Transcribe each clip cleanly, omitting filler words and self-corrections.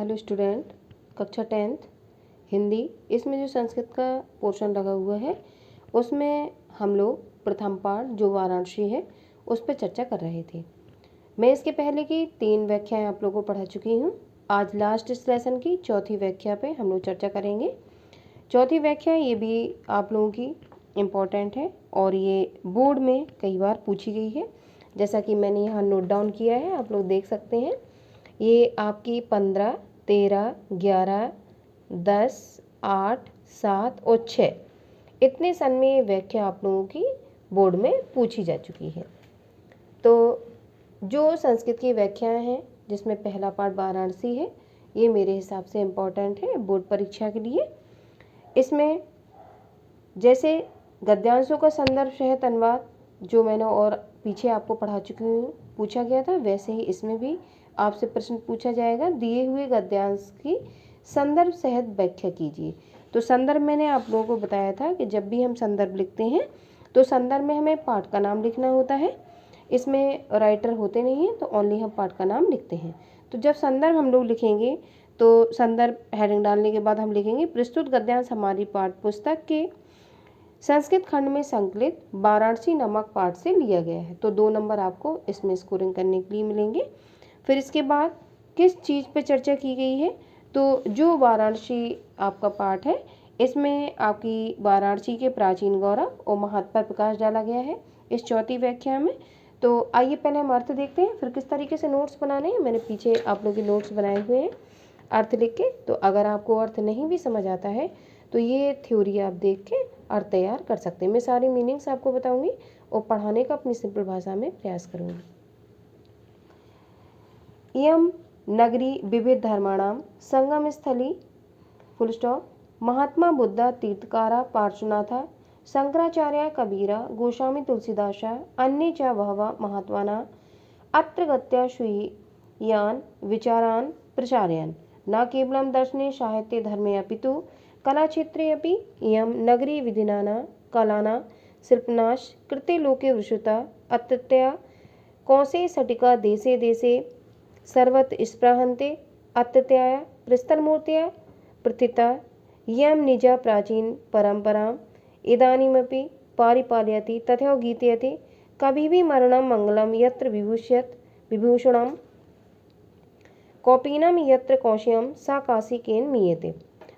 Hello student, कक्षा 10th Hindi. इसमें जो संस्कृत का पोर्शन लगा हुआ है उसमें हम लोग प्रथम पाठ जो वाराणसी है उस पर चर्चा कर रहे थे। मैं इसके पहले की 3 व्याख्याएं आप लोगों को पढ़ा चुकी हूँ। आज लास्ट इस लेसन की चौथी व्याख्या पे हम लोग चर्चा करेंगे। चौथी व्याख्या ये भी आप लोगों की इम्पोर्टेंट है और ये बोर्ड में कई बार पूछी गई है। जैसा कि मैंने यहाँ नोट डाउन किया है, आप लोग देख सकते हैं। ये आपकी 15, 13, 11, 10, 8, 7 और 6 इतने सन में ये व्याख्या आप लोगों की बोर्ड में पूछी जा चुकी है। तो जो संस्कृत की व्याख्याएं हैं जिसमें पहला पाठ वाराणसी है, ये मेरे हिसाब से इम्पोर्टेंट है बोर्ड परीक्षा के लिए। इसमें जैसे गद्यांशों का संदर्भ सहित अनुवाद जो मैंने और पीछे आपको पढ़ा चुकी हूँ पूछा गया था, वैसे ही इसमें भी आपसे प्रश्न पूछा जाएगा। दिए हुए गद्यांश की संदर्भ सहित व्याख्या कीजिए। तो संदर्भ मैंने आप लोगों को बताया था कि जब भी हम संदर्भ लिखते हैं तो संदर्भ में हमें पाठ का नाम लिखना होता है। इसमें राइटर होते नहीं हैं तो ओनली हम पाठ का नाम लिखते हैं। तो जब संदर्भ हम लोग लिखेंगे तो संदर्भ हेडिंग डालने के बाद हम लिखेंगे प्रस्तुत गद्यांश हमारी पाठ पुस्तक के संस्कृत खंड में संकलित वाराणसी नामक पाठ से लिया गया है। तो 2 नंबर आपको इसमें स्कोरिंग करने के लिए मिलेंगे। फिर इसके बाद किस चीज़ पे चर्चा की गई है, तो जो वाराणसी आपका पाठ है इसमें आपकी वाराणसी के प्राचीन गौरव और महत्व पर प्रकाश डाला गया है इस चौथी व्याख्या में। तो आइए पहले हम अर्थ देखते हैं, फिर किस तरीके से नोट्स बनाने हैं। मैंने पीछे आप लोगों के नोट्स बनाए हुए हैं अर्थ लिख के। तो अगर आपको अर्थ नहीं भी समझ आता है तो ये थ्योरी आप देख के अर्थ तैयार कर सकते हैं। मैं सारी मीनिंग्स आपको बताऊंगी और पढ़ाने का अपनी सिंपल भाषा में प्रयास करूंगी। इयं नगरी विविध धर्माणां संगम स्थली फुल स्टॉप महात्मा बुद्ध तीर्थकारा पार्श्वनाथा शंकराचार्य कबीरा गोस्वामी तुलसीदासा अन्ये च बहवः महात्मानः अत्र गत्या स्वीयान् विचारान् प्रचारयन् न केवलं दर्शने साहित्ये धर्मे अपितु कलाक्षेत्रे अपि इयं नगरी विधिनाना कलाना शिल्पनाश कृते लोके विश्रुता अत्यत्या कौसे सटिका देशे देशे सर्वत्र स्पृहन्ते अत्यत्याय प्रस्तरमूर्त्या प्रथिता यं निजा प्राचीन परंपरां इदानीमपि पारिपालयति तथा गीतयति कभी मरणं मंगलम यत्र विभूषणं कौपीनम यत्र कौशयम सा काशिकेन मीयते।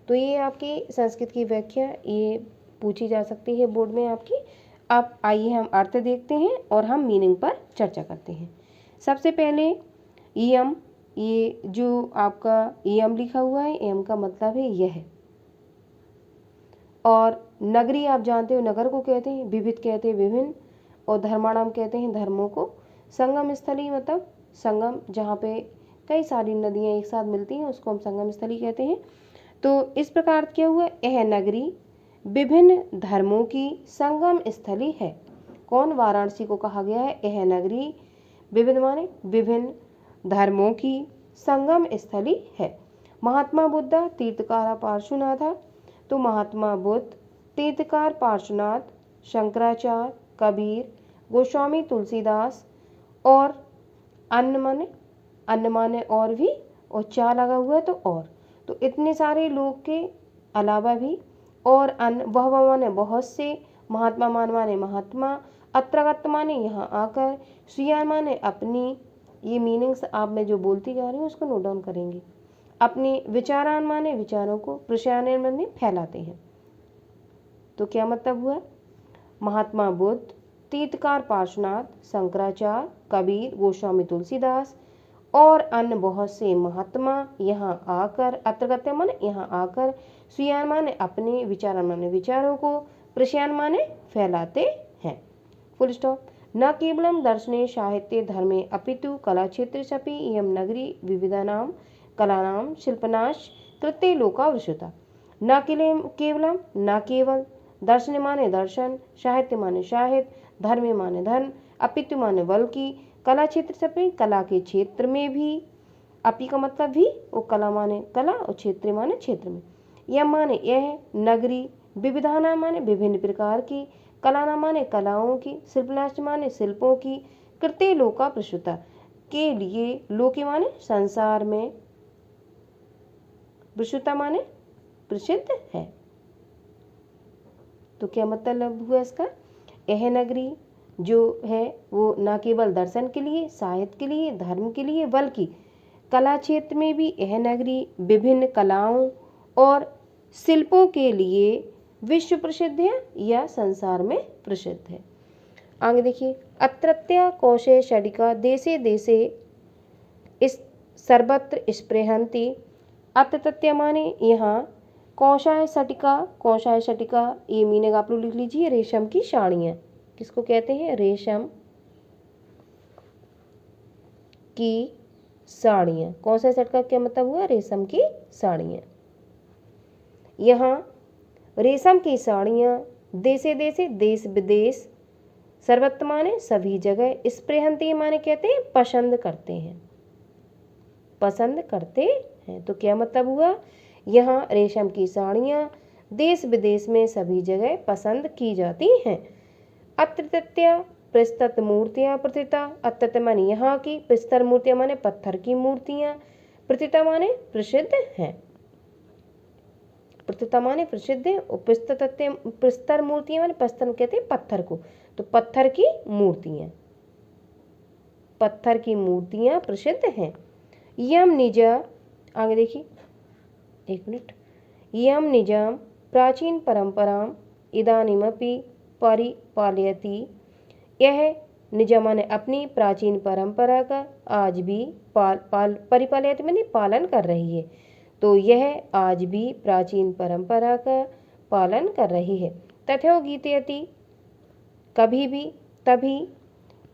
तो ये आपकी संस्कृत की व्याख्या ये पूछी जा सकती है बोर्ड में आपकी। अब आइए हम अर्थ देखते हैं और हम मीनिंग पर चर्चा करते हैं। सबसे पहले इयम, ये जो आपका इयम लिखा हुआ है, इयम का मतलब है यह। और नगरी आप जानते हो नगर को कहते हैं, विविध कहते हैं विभिन्न, और धर्माणाम कहते हैं धर्मों को। संगम स्थली मतलब संगम जहाँ पे कई सारी नदियाँ एक साथ मिलती हैं उसको हम संगम स्थली कहते हैं। तो इस प्रकार क्या हुआ, यह नगरी विभिन्न धर्मों की संगम स्थली है। कौन, वाराणसी को कहा गया है यह नगरी विविध माने विभिन्न धर्मों की संगम स्थली है। महात्मा बुद्ध तीर्थकारा पार्श्वनाथ, तो महात्मा बुद्ध तीर्थकार पार्श्वनाथ शंकराचार्य कबीर गोस्वामी तुलसीदास और अन्न माने और भी, और चा लगा हुआ है तो और, तो इतने सारे लोग के अलावा भी, और अन्न वह माने बहुत से, महात्मा माने महात्मा, अत्रगत माने यहाँ आकर, श्रियान माने अपनी। ये मीनिंग्स आप मैं जो बोलती जा रही हूँ उसको नोट डाउन करेंगे। अपने विचारान माने विचारों को, प्रसारण माने फैलाते हैं। तो क्या मतलब हुआ, महात्मा बुद्ध तीर्थकार पार्श्वनाथ शंकराचार्य कबीर गोस्वामी तुलसीदास और अन्य बहुत से महात्मा यहाँ आकर, अत्रगत माने यहाँ आकर, श्रियान माने अपने, विचारान माने विचारों को, प्रसारण माने फैलाते हैं। Full stop. न केवलम दर्शने साहित्ये धर्मे अपितु कलाक्षेत्रेषपि इयं नगरी विविधानां कलानां शिल्पनाश कृते लोकावृषुता। न केवलम न केवल, दर्शन माने दर्शन, साहित्य माने साहित्य, धर्म माने धर्म, अपितु माने बल्कि, कला क्षेत्र से कला के क्षेत्र में भी, अपि का मतलब भी, और कला माने कला और क्षेत्र माने क्षेत्र में। यह माने यह, नगरी विविधाना माने विभिन्न प्रकार की, कलाना माने कलाओं की, शिल्पनाश माने शिल्पों की, कृते लोका प्रसूता के लिए, लोके माने संसार में, प्रसूता माने प्रसिद्ध है। तो क्या मतलब हुआ इसका? यह नगरी जो है वो न केवल दर्शन के लिए, साहित्य के लिए, धर्म के लिए, बल्कि कला क्षेत्र में भी यह नगरी विभिन्न कलाओं और शिल्पों के लिए विश्व प्रसिद्ध है या संसार में प्रसिद्ध है। आगे देखिए, अत्रत्या कौशे षडिका देशे देशे इस सर्वत्र स्पृहन्ति। अत्रत्या माने यहाँ, कौशाय षटिका ये मीनिंग आप लोग लिख लीजिए, रेशम की साड़ियाँ। किसको कहते हैं? रेशम की साड़ियाँ। कौशाय षटिका क्या मतलब हुआ? रेशम की साड़ियाँ। यहाँ रेशम की साड़ियाँ देशे देशे देश विदेश, सर्वत्र माने सभी जगह, स्पृहन्ति माने कहते हैं पसंद करते हैं, पसंद करते हैं। तो क्या मतलब हुआ? यहाँ रेशम की साड़ियाँ देश विदेश में सभी जगह पसंद की जाती हैं। अत्रत्या प्रस्तुत मूर्तियाँ प्रतिता। अत्रत्य माने यहाँ की, प्रस्तर मूर्तियाँ माने पत्थर की मूर्तियाँ, प्रतिता माने प्रसिद्ध हैं। प्रतिता माने प्रसिद्ध है और प्रस्तर मूर्तियाँ माने प्रस्तर कहते हैं पत्थर को, तो पत्थर की मूर्तियाँ, पत्थर की मूर्तियाँ प्रसिद्ध हैं। यम निजा, आगे देखिए, एक मिनट। यम निजाम प्राचीन परंपराम इदानीमपि परिपालयति। यह निजाम माने अपनी प्राचीन परंपरा का आज भी परिपालयति माने पालन कर रही है। तो यह आज भी प्राचीन परंपरा का पालन कर रही है। तथो गीतयति, कभी भी, तभी,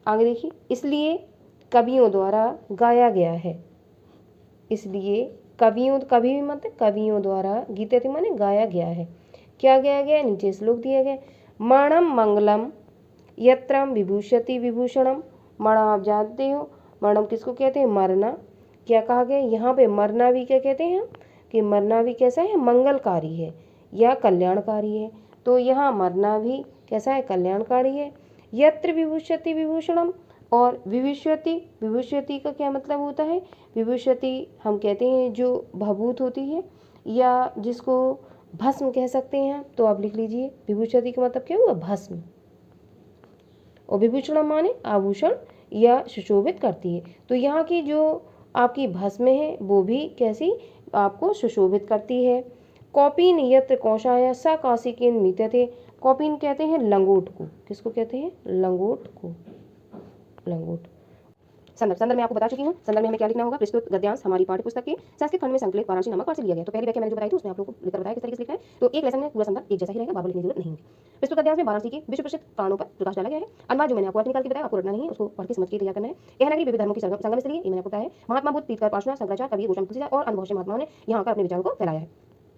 आगे देखिए, इसलिए कवियों द्वारा गाया गया है। इसलिए कवियों, कभी भी मतलब कवियों द्वारा, गीतयति माने गाया गया है। क्या गाया गया? नीचे श्लोक दिया गया, मरणम मंगलम यत्रम विभूषति विभूषणम। मरणम आप जानते हो, मरणम किसको कहते हैं? मरना। क्या कहा गया यहाँ पे? मरना भी क्या कहते हैं कि मरना भी कैसा है? मंगलकारी है या कल्याणकारी है। तो यहाँ मरना भी कैसा है? कल्याणकारी है। यत्र विभूषति विभूषणम, और विभूषति, विभूषति का क्या मतलब होता है? विभूषति हम कहते हैं जो भभूत होती है या जिसको भस्म कह सकते हैं। तो आप लिख लीजिए, विभूषति का मतलब क्या हुआ? भस्म। और विभूषण माने आभूषण या सुशोभित करती है। तो यहाँ की जो आपकी भस्म है वो भी कैसी? आपको सुशोभित करती है। कौपीन यत्र कौशाया सा काशिकेन मीत्यते। कौपीन कहते हैं लंगोट को। किसको कहते हैं? लंगोट को। लंगोट। संदर्भ में आपको बता चुकी हूँ। संदर्भ में हमें क्या लिखना होगा? प्रस्तुत गद्यांश हमारी पाठ्य पुस्तक के संस्कृत खंड में संकलित वाराणसी नामक पाठ से लिया गया। तो पहली व्याख्या मैंने जो बताई थी उसमें आप लोगों को लिखकर बताया किस तरीके से लिखना है। तो एक लेसन में पूरा संदर्भ एक जैसा ही रहेगा, बार बार लिखने की जरूरत नहीं होगी। प्रस्तुत गद्यांश में वाराणसी के विश्व प्रसिद्ध कारणों पर प्रकाश डाला गया है। अनुवाद जो मैंने आपको निकाल के बताया, आपको रटना नहीं है, उसको पढ़ के समझ के तैयार करना है। यह नगरी विविध धर्मों की संगम स्थली है, ये मैंने आपको बताया है। महात्मा बुद्ध, तीर्थकर पार्श्वनाथ, शंकराचार्य, कबीर, गोस्वामी तुलसीदास और अन्य बहुत से महात्माओं ने यहाँ आकर अपने विचारों को फैलाया है।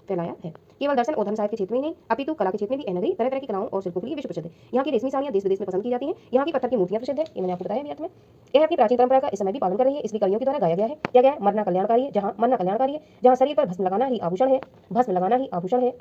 केवल दर्शन और धर्म साहित्य के क्षेत्र में ही नहीं, अपितु कला के क्षेत्र में भी यह नगरी तरह तरह की कलाओं और शिल्पों के लिए विश्व प्रसिद्ध है। यहाँ की रेशमी साड़ियाँ देश विदेश में पसंद की जाती हैं। यहाँ की पत्थर की मूर्तियाँ प्रसिद्ध है, ये मैंने आपको बताया भी अर्थ में। यह अपनी प्राचीन परंपरा का इस समय भी पालन कर रही है, इसलिए कवियों के द्वारा गाया गया है। क्या गया? मरना कल्याणकारी है, जहाँ मरना कल्याणकारी है, जहाँ शरीर पर भस्म लगाना ही आभूषण है, भस्म लगाना ही आभूषण है।